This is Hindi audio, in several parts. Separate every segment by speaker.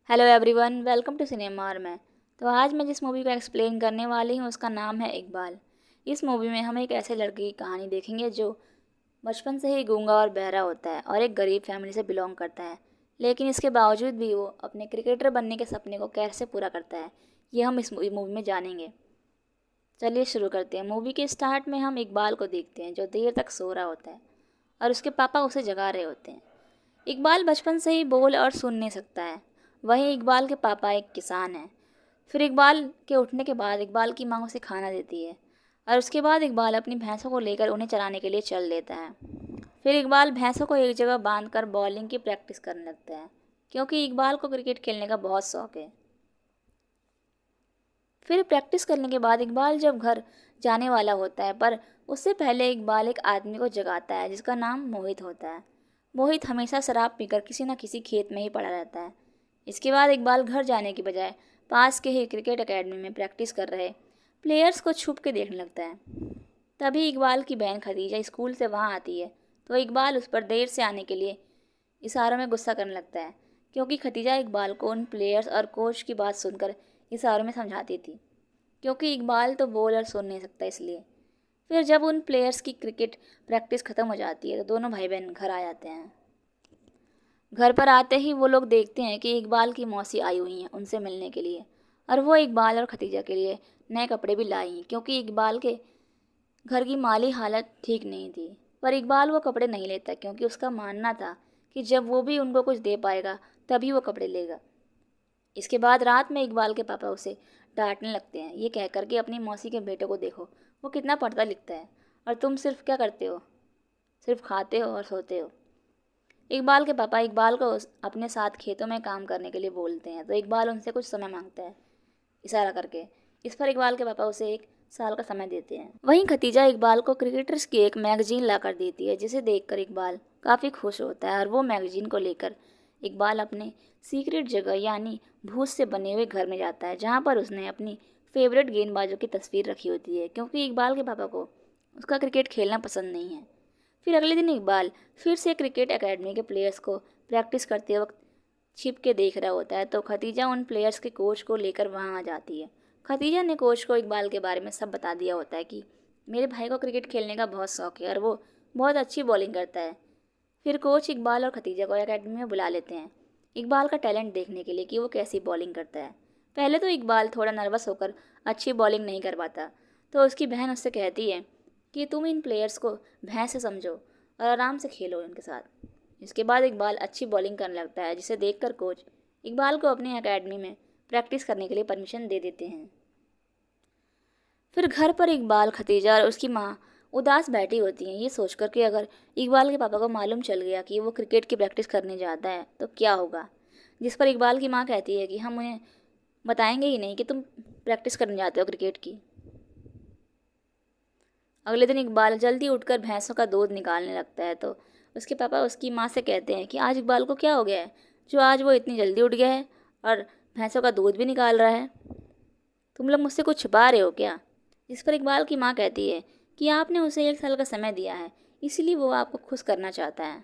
Speaker 1: Hello everyone, welcome to cinema और मैं। तो आज मैं जिस मूवी को एक्सप्लेन करने वाली हूँ उसका नाम है इकबाल। इस मूवी में हम एक ऐसे लड़के की कहानी देखेंगे जो बचपन से ही गूंगा और बहरा होता है और एक गरीब फैमिली से बिलोंग करता है। लेकिन इसके बावजूद भी वो अपने क्रिकेटर बनने के सपने को कैसे पूरा करता है, ये हम इस मूवी में जानेंगे। चलिए शुरू करते हैं। मूवी के स्टार्ट में हम इकबाल को देखते हैं जो देर तक सो रहा होता है और उसके पापा उसे जगा रहे होते हैं। इकबाल बचपन से ही बोल और सुन नहीं सकता है। वहीं इकबाल के पापा एक किसान हैं। फिर इकबाल के उठने के बाद इकबाल की माँ उसे खाना देती है और उसके बाद इकबाल अपनी भैंसों को लेकर उन्हें चराने के लिए चल देता है। फिर इकबाल भैंसों को एक जगह बांधकर बॉलिंग की प्रैक्टिस करने लगता है क्योंकि इकबाल को क्रिकेट खेलने का बहुत शौक है। फिर प्रैक्टिस करने के बाद इकबाल जब घर जाने वाला होता है, पर उससे पहले इकबाल एक आदमी को जगाता है जिसका नाम मोहित होता है। मोहित हमेशा शराब पीकर किसी न किसी खेत में ही पड़ा रहता है। इसके बाद इकबाल घर जाने की बजाय पास के ही क्रिकेट एकेडमी में प्रैक्टिस कर रहे प्लेयर्स को छुप के देखने लगता है। तभी इकबाल की बहन खदीजा स्कूल से वहाँ आती है तो इकबाल उस पर देर से आने के लिए इशारों में गुस्सा करने लगता है क्योंकि खदीजा इकबाल को उन प्लेयर्स और कोच की बात सुनकर इशारों में समझाती थी, क्योंकि इकबाल तो बोल और सुन नहीं सकता इसलिए। फिर जब उन प्लेयर्स की क्रिकेट प्रैक्टिस ख़त्म हो जाती है तो दोनों भाई बहन घर आ जाते हैं। घर पर आते ही वो लोग देखते हैं कि इकबाल की मौसी आई हुई हैं उनसे मिलने के लिए, और वो इकबाल और खतीजा के लिए नए कपड़े भी लाई हैं क्योंकि इकबाल के घर की माली हालत ठीक नहीं थी। पर इकबाल वो कपड़े नहीं लेता क्योंकि उसका मानना था कि जब वो भी उनको कुछ दे पाएगा तभी वो कपड़े लेगा। इसके बाद रात में इकबाल के पापा उसे डांटने लगते हैं, ये कहकर कि अपनी मौसी के बेटे को देखो, वो कितना पढ़ता लिखता है और तुम सिर्फ क्या करते हो, सिर्फ खाते हो और सोते हो। इकबाल के पापा इकबाल को अपने साथ खेतों में काम करने के लिए बोलते हैं तो इकबाल उनसे कुछ समय मांगता है इशारा करके। इस पर इकबाल के पापा उसे 1 साल का समय देते हैं। वहीं खतीजा इकबाल को क्रिकेटर्स की एक मैगजीन लाकर देती है जिसे देखकर इकबाल काफ़ी खुश होता है और वो मैगजीन को लेकर इकबाल अपने सीक्रेट जगह यानी भूत से बने हुए घर में जाता है जहाँ पर उसने अपनी फेवरेट गेंदबाजों की तस्वीर रखी होती है क्योंकि इकबाल के पापा को उसका क्रिकेट खेलना पसंद नहीं है। फिर अगले दिन इकबाल फिर से क्रिकेट एकेडमी के प्लेयर्स को प्रैक्टिस करते वक्त छिप के देख रहा होता है तो खतीजा उन प्लेयर्स के कोच को लेकर वहाँ आ जाती है। खतीजा ने कोच को इकबाल के बारे में सब बता दिया होता है कि मेरे भाई को क्रिकेट खेलने का बहुत शौक है और वो बहुत अच्छी बॉलिंग करता है। फिर कोच इकबाल और खतीजा को एकेडमी में बुला लेते हैं इकबाल का टैलेंट देखने के लिए कि वो कैसी बॉलिंग करता है। पहले तो इकबाल थोड़ा नर्वस होकर अच्छी बॉलिंग नहीं कर पाता तो उसकी बहन उससे कहती है कि तुम इन प्लेयर्स को भैंस से समझो और आराम से खेलो उनके साथ। इसके बाद इकबाल अच्छी बॉलिंग करने लगता है जिसे देखकर कोच इकबाल को अपनी एकेडमी में प्रैक्टिस करने के लिए परमिशन दे देते हैं। फिर घर पर इकबाल, खतीजा और उसकी माँ उदास बैठी होती हैं ये सोचकर कि अगर इकबाल के पापा को मालूम चल गया कि वो क्रिकेट की प्रैक्टिस करने जाता है तो क्या होगा। जिस पर इकबाल की माँ कहती है कि हम उन्हें बताएंगे ही नहीं कि तुम प्रैक्टिस करने जाते हो क्रिकेट की। अगले दिन इकबाल जल्दी उठकर भैंसों का दूध निकालने लगता है तो उसके पापा उसकी माँ से कहते हैं कि आज इकबाल को क्या हो गया है जो आज वो इतनी जल्दी उठ गया है और भैंसों का दूध भी निकाल रहा है। तुम लोग मुझसे कुछ छुपा रहे हो क्या। इस पर इकबाल की माँ कहती है कि आपने उसे 1 साल का समय दिया है इसीलिए वो आपको खुश करना चाहता है।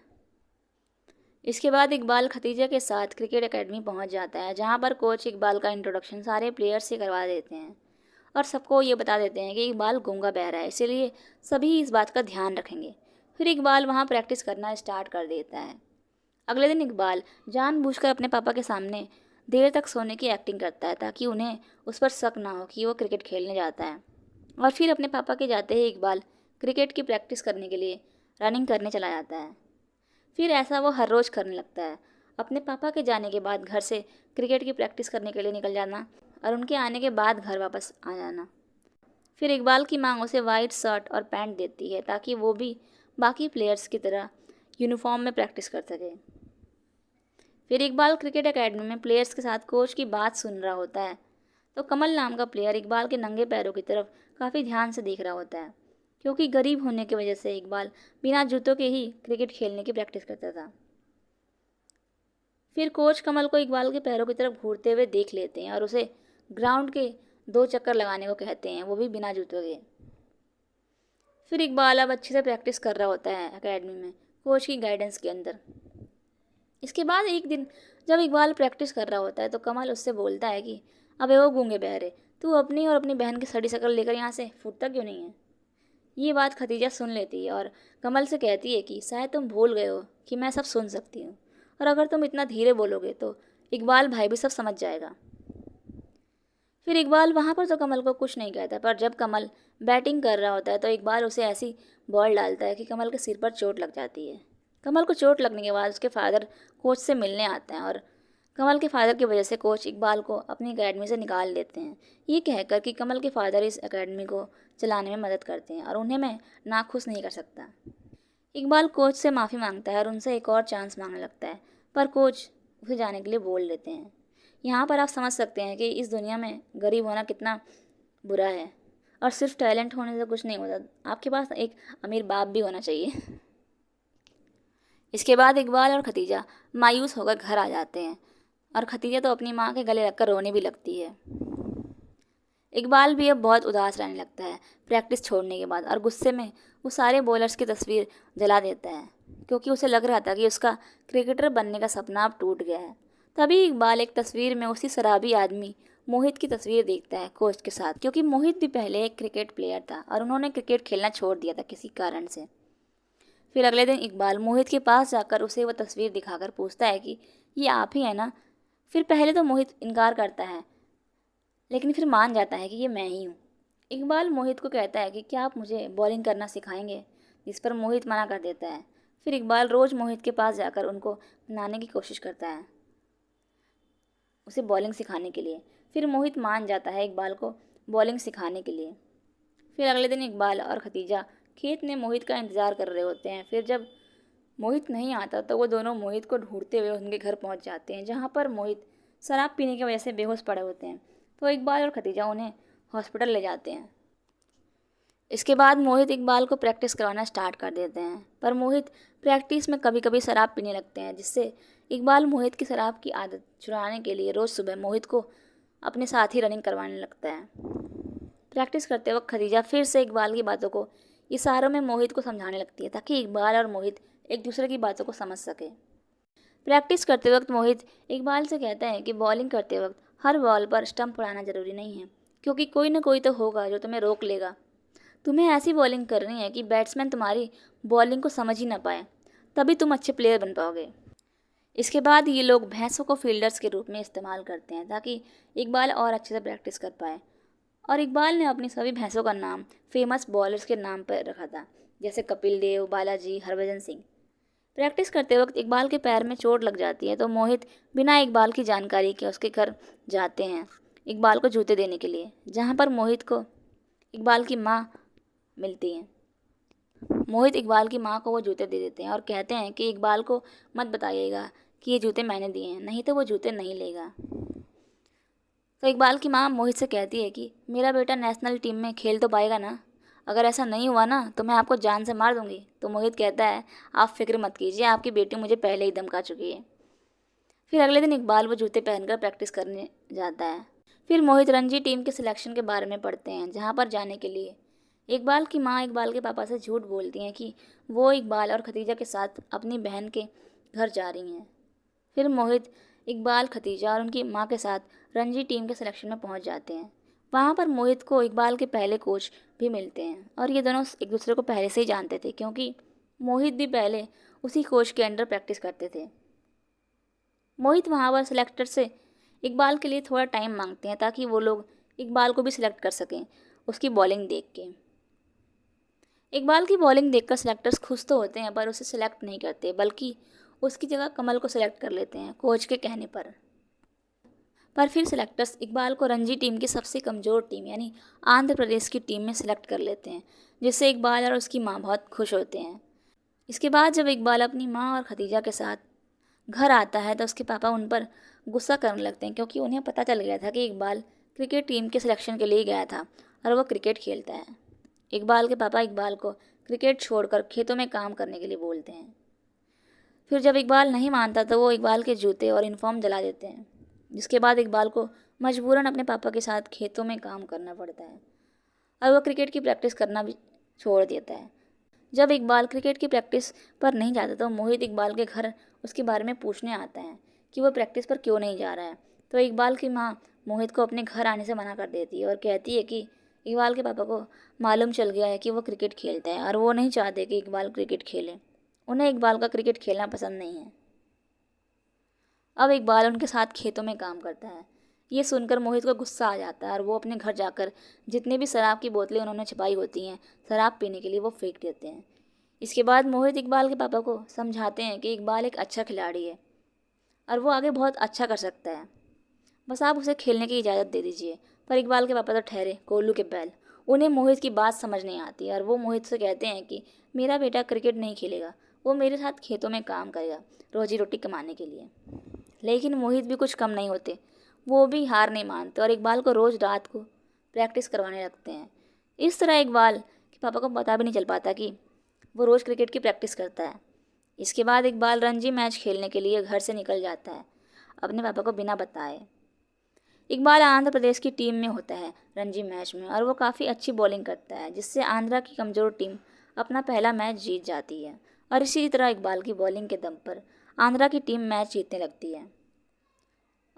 Speaker 1: इसके बाद इकबाल खतीजा के साथ क्रिकेट एकेडमी पहुंच जाता है जहां पर कोच इकबाल का इंट्रोडक्शन सारे प्लेयर्स से करवा देते हैं और सबको ये बता देते हैं कि इकबाल गूंगा बहरा है इसीलिए सभी इस बात का ध्यान रखेंगे। फिर इकबाल वहाँ प्रैक्टिस करना स्टार्ट कर देता है। अगले दिन इकबाल जानबूझकर अपने पापा के सामने देर तक सोने की एक्टिंग करता है ताकि उन्हें उस पर शक ना हो कि वो क्रिकेट खेलने जाता है। और फिर अपने पापा के जाते ही इकबाल क्रिकेट की प्रैक्टिस करने के लिए रनिंग करने चला जाता है। फिर ऐसा वो हर रोज़ करने लगता है। अपने पापा के जाने के बाद घर से क्रिकेट की प्रैक्टिस करने के लिए निकल जाना और उनके आने के बाद घर वापस आ जाना। फिर इकबाल की मांग उसे वाइट शर्ट और पैंट देती है ताकि वो भी बाकी प्लेयर्स की तरह यूनिफॉर्म में प्रैक्टिस कर सके। फिर इकबाल क्रिकेट एकेडमी में प्लेयर्स के साथ कोच की बात सुन रहा होता है तो कमल नाम का प्लेयर इकबाल के नंगे पैरों की तरफ काफ़ी ध्यान से देख रहा होता है क्योंकि गरीब होने की वजह से इकबाल बिना जूतों के ही क्रिकेट खेलने की प्रैक्टिस करता था। फिर कोच कमल को इकबाल के पैरों की तरफ घूरते हुए देख लेते हैं और उसे ग्राउंड के 2 चक्कर लगाने को कहते हैं, वो भी बिना जूतों के। फिर इकबाल अब अच्छे से प्रैक्टिस कर रहा होता है एकेडमी में कोच की गाइडेंस के अंदर। इसके बाद एक दिन जब इकबाल प्रैक्टिस कर रहा होता है तो कमल उससे बोलता है कि अबे वो गूंगे बहरे, तू अपनी और अपनी बहन की सड़ी शक्ल लेकर यहाँ से फूटता क्यों नहीं है। ये बात खतीजा सुन लेती है और कमल से कहती है कि शायद तुम भूल गए हो कि मैं सब सुन सकती हूँ, और अगर तुम इतना धीरे बोलोगे तो इकबाल भाई भी सब समझ जाएगा। फिर इकबाल वहाँ पर तो कमल को कुछ नहीं कहता, पर जब कमल बैटिंग कर रहा होता है तो इकबाल उसे ऐसी बॉल डालता है कि कमल के सिर पर चोट लग जाती है। कमल को चोट लगने के बाद उसके फादर कोच से मिलने आते हैं और कमल के फादर की वजह से कोच इकबाल को अपनी एकेडमी से निकाल देते हैं, ये कहकर कि कमल के फादर इस एकेडमी को चलाने में मदद करते हैं और उन्हें मैं नाखुश नहीं कर सकता। इकबाल कोच से माफ़ी मांगता है और उनसे एक और चांस मांगने लगता है, पर कोच उसे जाने के लिए बोल देते हैं। यहाँ पर आप समझ सकते हैं कि इस दुनिया में गरीब होना कितना बुरा है, और सिर्फ टैलेंट होने से कुछ नहीं होता, आपके पास एक अमीर बाप भी होना चाहिए। इसके बाद इकबाल और खतीजा मायूस होकर घर आ जाते हैं और खतीजा तो अपनी माँ के गले लगकर रोने भी लगती है। इकबाल भी अब बहुत उदास रहने लगता है प्रैक्टिस छोड़ने के बाद, और गुस्से में वो सारे बॉलर्स की तस्वीर जला देता है, क्योंकि उसे लग रहा था कि उसका क्रिकेटर बनने का सपना अब टूट गया है। तभी इकबाल एक तस्वीर में उसी शराबी आदमी मोहित की तस्वीर देखता है कोच के साथ, क्योंकि मोहित भी पहले एक क्रिकेट प्लेयर था और उन्होंने क्रिकेट खेलना छोड़ दिया था किसी कारण से। फिर अगले दिन इकबाल मोहित के पास जाकर उसे वह तस्वीर दिखाकर पूछता है कि ये आप ही है ना। फिर पहले तो मोहित इनकार करता है, लेकिन फिर मान जाता है कि ये मैं ही हूँ। इकबाल मोहित को कहता है कि क्या आप मुझे बॉलिंग करना सिखाएंगे, जिस पर मोहित मना कर देता है। फिर इकबाल रोज़ मोहित के पास जाकर उनको मनाने की कोशिश करता है उसे बॉलिंग सिखाने के लिए। फिर मोहित मान जाता है इकबाल को बॉलिंग सिखाने के लिए। फिर अगले दिन इकबाल और खतीजा खेत में मोहित का इंतज़ार कर रहे होते हैं। फिर जब मोहित नहीं आता तो वो दोनों मोहित को ढूंढते हुए उनके घर पहुंच जाते हैं, जहां पर मोहित शराब पीने की वजह से बेहोश पड़े होते हैं। तो इकबाल और खतीजा उन्हें हॉस्पिटल ले जाते हैं। इसके बाद मोहित इकबाल को प्रैक्टिस करवाना स्टार्ट कर देते हैं, पर मोहित प्रैक्टिस में कभी कभी शराब पीने लगते हैं, जिससे इकबाल मोहित की शराब की आदत छुड़ाने के लिए रोज़ सुबह मोहित को अपने साथ ही रनिंग करवाने लगता है। प्रैक्टिस करते वक्त खदीजा फिर से इकबाल की बातों को इशारों में मोहित को समझाने लगती है, ताकि इकबाल और मोहित एक दूसरे की बातों को समझ सके। प्रैक्टिस करते वक्त मोहित इकबाल से कहता है कि बॉलिंग करते वक्त हर बॉल पर स्टंप उड़ाना ज़रूरी नहीं है, क्योंकि कोई ना कोई तो होगा जो तुम्हें रोक लेगा। तुम्हें ऐसी बॉलिंग करनी है कि बैट्समैन तुम्हारी बॉलिंग को समझ ही ना पाए, तभी तुम अच्छे प्लेयर बन पाओगे। इसके बाद ये लोग भैंसों को फील्डर्स के रूप में इस्तेमाल करते हैं, ताकि इकबाल और अच्छे से प्रैक्टिस कर पाए। और इकबाल ने अपनी सभी भैंसों का नाम फेमस बॉलर्स के नाम पर रखा था, जैसे कपिल देव, बालाजी, हरभजन सिंह। प्रैक्टिस करते वक्त इकबाल के पैर में चोट लग जाती है, तो मोहित बिना इकबाल की जानकारी के उसके घर जाते हैं इकबाल को जूते देने के लिए, जहाँ पर मोहित को इकबाल की माँ मिलती है। मोहित इकबाल की माँ को वो जूते दे देते हैं और कहते हैं कि इकबाल को मत बताइएगा कि ये जूते मैंने दिए हैं, नहीं तो वो जूते नहीं लेगा। तो इकबाल की माँ मोहित से कहती है कि मेरा बेटा नेशनल टीम में खेल तो पाएगा ना, अगर ऐसा नहीं हुआ ना तो मैं आपको जान से मार दूंगी। तो मोहित कहता है आप फिक्र मत कीजिए, आपकी बेटी मुझे पहले ही धमका चुकी है। फिर अगले दिन इकबाल वो जूते पहनकर प्रैक्टिस करने जाता है। फिर मोहित रणजी टीम के सिलेक्शन के बारे में पढ़ते हैं, जहाँ पर जाने के लिए इकबाल की माँ इकबाल के पापा से झूठ बोलती हैं कि वो इकबाल और खतीजा के साथ अपनी बहन के घर जा रही हैं। फिर मोहित इकबाल, खतीजा और उनकी माँ के साथ रणजी टीम के सिलेक्शन में पहुंच जाते हैं। वहाँ पर मोहित को इकबाल के पहले कोच भी मिलते हैं, और ये दोनों एक दूसरे को पहले से ही जानते थे, क्योंकि मोहित भी पहले उसी कोच के अंडर प्रैक्टिस करते थे। मोहित वहाँ पर सिलेक्टर से इकबाल के लिए थोड़ा टाइम मांगते हैं, ताकि वो लोग इकबाल को भी सिलेक्ट कर सकें उसकी बॉलिंग देख के। इकबाल की बॉलिंग देखकर सिलेक्टर्स खुश तो होते हैं, पर उसे सिलेक्ट नहीं करते, बल्कि उसकी जगह कमल को सिलेक्ट कर लेते हैं कोच के कहने पर। फिर सिलेक्टर्स इकबाल को रणजी टीम की सबसे कमज़ोर टीम यानी आंध्र प्रदेश की टीम में सिलेक्ट कर लेते हैं, जिससे इकबाल और उसकी माँ बहुत खुश होते हैं। इसके बाद जब इकबाल अपनी माँ और खतीजा के साथ घर आता है तो उसके पापा उन पर गुस्सा करने लगते हैं, क्योंकि उन्हें पता चल गया था कि इकबाल क्रिकेट टीम के सिलेक्शन के लिए गया था और वह क्रिकेट खेलता है। इकबाल के पापा इकबाल को क्रिकेट छोड़कर खेतों में काम करने के लिए बोलते हैं। फिर जब इकबाल नहीं मानता तो वो इकबाल के जूते और यूनिफॉर्म जला देते हैं, जिसके बाद इकबाल को मजबूरन अपने पापा के साथ खेतों में काम करना पड़ता है और वह क्रिकेट की प्रैक्टिस करना भी छोड़ देता है। जब इकबाल क्रिकेट की प्रैक्टिस पर नहीं जाता तो मोहित इकबाल के घर उसके बारे में पूछने आता है कि वो प्रैक्टिस पर क्यों नहीं जा रहा है। तो इकबाल की माँ मोहित को अपने घर आने से मना कर देती है और कहती है कि इकबाल के पापा को मालूम चल गया है कि वो क्रिकेट खेलता है और वो नहीं चाहते कि इकबाल क्रिकेट खेले। उन्हें इकबाल का क्रिकेट खेलना पसंद नहीं है। अब इकबाल उनके साथ खेतों में काम करता है। ये सुनकर मोहित को गुस्सा आ जाता है और वो अपने घर जाकर जितनी भी शराब की बोतलें उन्होंने छिपाई होती हैं शराब पीने के लिए, वो फेंक देते हैं। इसके बाद मोहित इकबाल के पापा को समझाते हैं कि इकबाल एक अच्छा खिलाड़ी है और वो आगे बहुत अच्छा कर सकता है, बस आप उसे खेलने की इजाज़त दे दीजिए। पर इकबाल के पापा तो ठहरे कोल्लू के बैल। उन्हें मोहित की बात समझ नहीं आती और वो मोहित से कहते हैं कि मेरा बेटा क्रिकेट नहीं खेलेगा, वो मेरे साथ खेतों में काम करेगा रोजी रोटी कमाने के लिए। लेकिन मोहित भी कुछ कम नहीं होते, वो भी हार नहीं मानते और इकबाल को रोज़ रात को प्रैक्टिस करवाने लगते हैं। इस तरह इकबाल के पापा को पता भी नहीं चल पाता कि वो रोज़ क्रिकेट की प्रैक्टिस करता है। इसके बाद इकबाल रणजी मैच खेलने के लिए घर से निकल जाता है अपने पापा को बिना बताए। इकबाल आंध्र प्रदेश की टीम में होता है रणजी मैच में और वो काफ़ी अच्छी बॉलिंग करता है, जिससे आंध्रा की कमज़ोर टीम अपना पहला मैच जीत जाती है। और इसी तरह इकबाल की बॉलिंग के दम पर आंध्रा की टीम मैच जीतने लगती है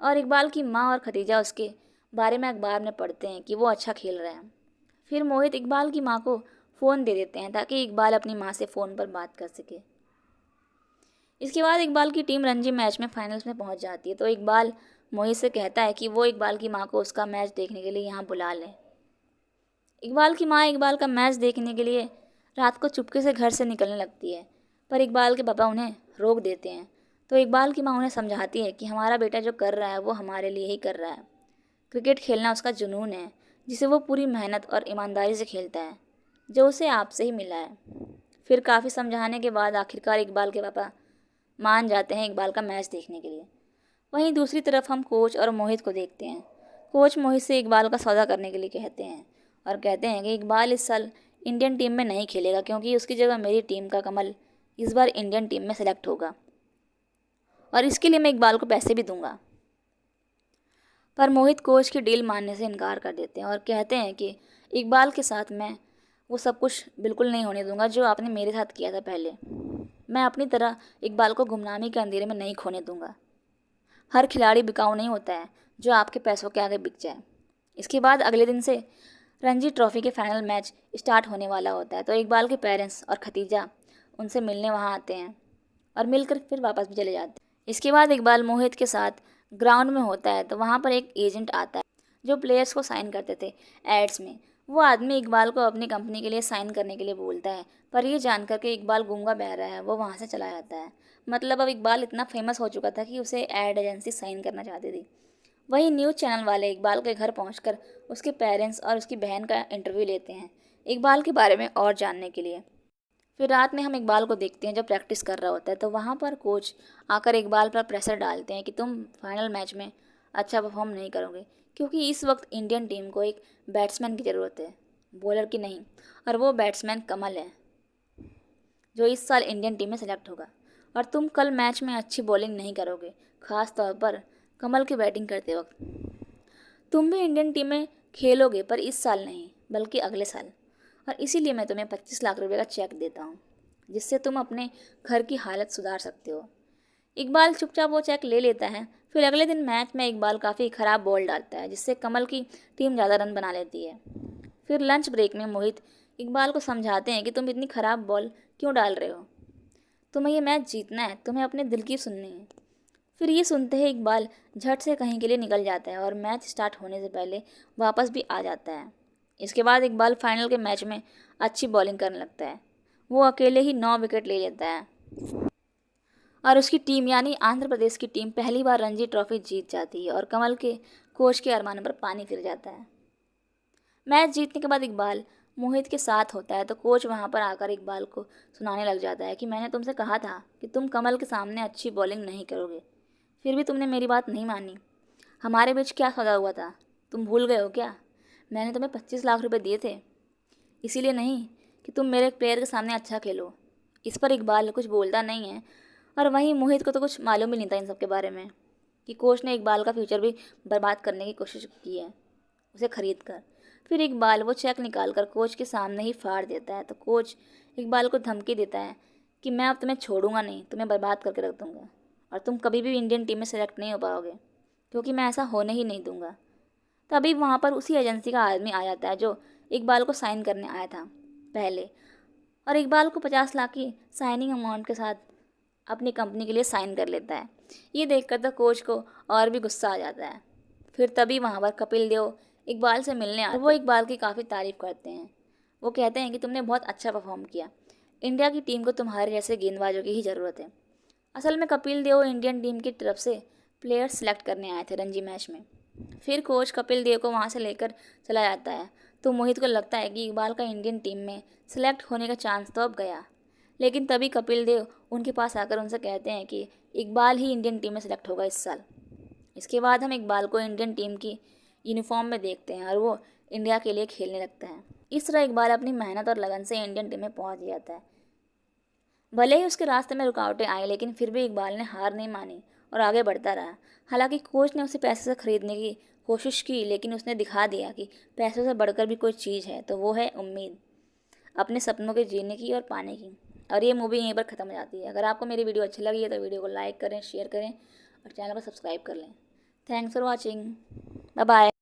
Speaker 1: और इकबाल की माँ और खतीजा उसके बारे में अखबार में पढ़ते हैं कि वो अच्छा खेल रहा है। फिर मोहित इकबाल की माँ को फ़ोन दे देते हैं ताकि इकबाल अपनी माँ से फ़ोन पर बात कर सके। इसके बाद इकबाल की टीम रणजी मैच में फाइनल्स में पहुंच जाती है। तो इकबाल मोहित से कहता है कि वो इकबाल की माँ को उसका मैच देखने के लिए यहाँ बुला लें। इकबाल की माँ इकबाल का मैच देखने के लिए रात को चुपके से घर से निकलने लगती है, पर इकबाल के पापा उन्हें रोक देते हैं। तो इकबाल की माँ उन्हें समझाती है कि हमारा बेटा जो कर रहा है वो हमारे लिए ही कर रहा है। क्रिकेट खेलना उसका जुनून है, जिसे वो पूरी मेहनत और ईमानदारी से खेलता है, जो उसे आपसे ही मिला है। फिर काफ़ी समझाने के बाद आखिरकार इकबाल के पापा मान जाते हैं इकबाल का मैच देखने के लिए। वहीं दूसरी तरफ हम कोच और मोहित को देखते हैं। कोच मोहित से इकबाल का सौदा करने के लिए कहते हैं और कहते हैं कि इकबाल इस साल इंडियन टीम में नहीं खेलेगा क्योंकि उसकी जगह मेरी टीम का कमल इस बार इंडियन टीम में सेलेक्ट होगा और इसके लिए मैं इकबाल को पैसे भी दूंगा। पर मोहित कोच की डील मानने से इनकार कर देते हैं और कहते हैं कि इकबाल के साथ मैं वो सब कुछ बिल्कुल नहीं होने दूंगा जो आपने मेरे साथ किया था पहले। मैं अपनी तरह इकबाल को गुमनामी के अंधेरे में नहीं खोने दूंगा। हर खिलाड़ी बिकाऊ नहीं होता है जो आपके पैसों के आगे बिक जाए। इसके बाद अगले दिन से रणजी ट्रॉफी के फाइनल मैच स्टार्ट होने वाला होता है। तो इकबाल के पेरेंट्स और खतीजा उनसे मिलने वहाँ आते हैं और मिलकर फिर वापस भी चले जाते हैं। इसके बाद इकबाल मोहित के साथ ग्राउंड में होता है तो वहाँ पर एक एजेंट आता है जो प्लेयर्स को साइन करते थे एड्स में। वो आदमी इकबाल को अपनी कंपनी के लिए साइन करने के लिए बोलता है, पर यह जानकर के इकबाल गूंगा बहरा है वो वहाँ से चला जाता है। मतलब अब इकबाल इतना फेमस हो चुका था कि उसे एड एजेंसी साइन करना चाहती थी। वहीं न्यूज़ चैनल वाले इकबाल के घर पहुंचकर उसके पेरेंट्स और उसकी बहन का इंटरव्यू लेते हैं इकबाल के बारे में और जानने के लिए। फिर रात में हम इकबाल को देखते हैं जब प्रैक्टिस कर रहा होता है। तो वहाँ पर कोच आकर इकबाल पर प्रेशर डालते हैं कि तुम फाइनल मैच में अच्छा परफॉर्म नहीं करोगे क्योंकि इस वक्त इंडियन टीम को एक बैट्समैन की ज़रूरत है, बॉलर की नहीं। और वो बैट्समैन कमल है जो इस साल इंडियन टीम में सेलेक्ट होगा और तुम कल मैच में अच्छी बॉलिंग नहीं करोगे, ख़ास तौर पर कमल की बैटिंग करते वक्त। तुम भी इंडियन टीम में खेलोगे पर इस साल नहीं बल्कि अगले साल, और इसीलिए मैं तुम्हें 25 लाख रुपए का चेक देता हूँ जिससे तुम अपने घर की हालत सुधार सकते हो। इकबाल चुपचाप वो चेक ले लेता है। फिर अगले दिन मैच में इकबाल काफ़ी ख़राब बॉल डालता है जिससे कमल की टीम ज़्यादा रन बना लेती है। फिर लंच ब्रेक में मोहित इकबाल को समझाते हैं कि तुम इतनी ख़राब बॉल क्यों डाल रहे हो, तुम्हें ये मैच जीतना है, तुम्हें अपने दिल की सुननी है। फिर ये सुनते ही इकबाल झट से कहीं के लिए निकल जाता है और मैच स्टार्ट होने से पहले वापस भी आ जाता है। इसके बाद इकबाल फाइनल के मैच में अच्छी बॉलिंग करने लगता है। वो अकेले ही 9 विकेट ले लेता है और उसकी टीम यानी आंध्र प्रदेश की टीम पहली बार रणजी ट्रॉफी जीत जाती है और कमल के कोच के अरमानों पर पानी फिर जाता है। मैच जीतने के बाद इकबाल मोहित के साथ होता है तो कोच वहाँ पर आकर इकबाल को सुनाने लग जाता है कि मैंने तुमसे कहा था कि तुम कमल के सामने अच्छी बॉलिंग नहीं करोगे, फिर भी तुमने मेरी बात नहीं मानी। हमारे बीच क्या सौदा हुआ था, तुम भूल गए हो क्या? मैंने तुम्हें 25 लाख रुपए दिए थे, इसीलिए नहीं कि तुम मेरे प्लेयर के सामने अच्छा खेलो। इस पर इकबाल कुछ बोलता नहीं है और वहीं मोहित को तो कुछ मालूम भी नहीं था इन सब के बारे में कि कोच ने इकबाल का फ्यूचर भी बर्बाद करने की कोशिश की है उसे खरीद कर। फिर इकबाल वो चेक निकाल कर कोच के सामने ही फाड़ देता है। तो कोच इकबाल को धमकी देता है कि मैं अब तुम्हें छोड़ूंगा नहीं, तुम्हें बर्बाद करके रख दूंगा। और तुम कभी भी इंडियन टीम में सेलेक्ट नहीं हो पाओगे, क्योंकि मैं ऐसा होने ही नहीं दूंगा। तभी वहाँ पर उसी एजेंसी का आदमी आ जाता है जो इकबाल को साइन करने आया था पहले, और इकबाल को 50 लाख की साइनिंग अमाउंट के साथ अपनी कंपनी के लिए साइन कर लेता है। ये देखकर तो कोच को और भी गुस्सा आ जाता है। फिर तभी वहाँ पर कपिल देव इकबाल से मिलने आते हैं। वो इकबाल की काफ़ी तारीफ़ करते हैं। वो कहते हैं कि तुमने बहुत अच्छा परफॉर्म किया, इंडिया की टीम को तुम्हारे जैसे गेंदबाजों की ही ज़रूरत है। असल में कपिल देव इंडियन टीम की तरफ से प्लेयर सेलेक्ट करने आए थे रणजी मैच में। फिर कोच कपिल देव को वहाँ से लेकर चला जाता है, तो मोहित को लगता है कि इकबाल का इंडियन टीम में सेलेक्ट होने का चांस तो अब गया। लेकिन तभी कपिल देव उनके पास आकर उनसे कहते हैं कि इकबाल ही इंडियन टीम में सेलेक्ट होगा इस साल। इसके बाद हम इकबाल को इंडियन टीम की यूनिफॉर्म में देखते हैं और वो इंडिया के लिए खेलने लगता है। इस तरह इकबाल अपनी मेहनत और लगन से इंडियन टीम में पहुंच जाता है। भले ही उसके रास्ते में रुकावटें आई, लेकिन फिर भी इकबाल ने हार नहीं मानी और आगे बढ़ता रहा। हालांकि कोच ने उसे पैसे से खरीदने की कोशिश की, लेकिन उसने दिखा दिया कि पैसों से बढ़कर भी कोई चीज़ है, तो वो है उम्मीद, अपने सपनों के जीने की और पाने की। और ये मूवी यहीं पर ख़त्म हो जाती है। अगर आपको मेरी वीडियो अच्छी लगी है तो वीडियो को लाइक करें, शेयर करें और चैनल को सब्सक्राइब कर लें। Thanks for watching. Bye bye.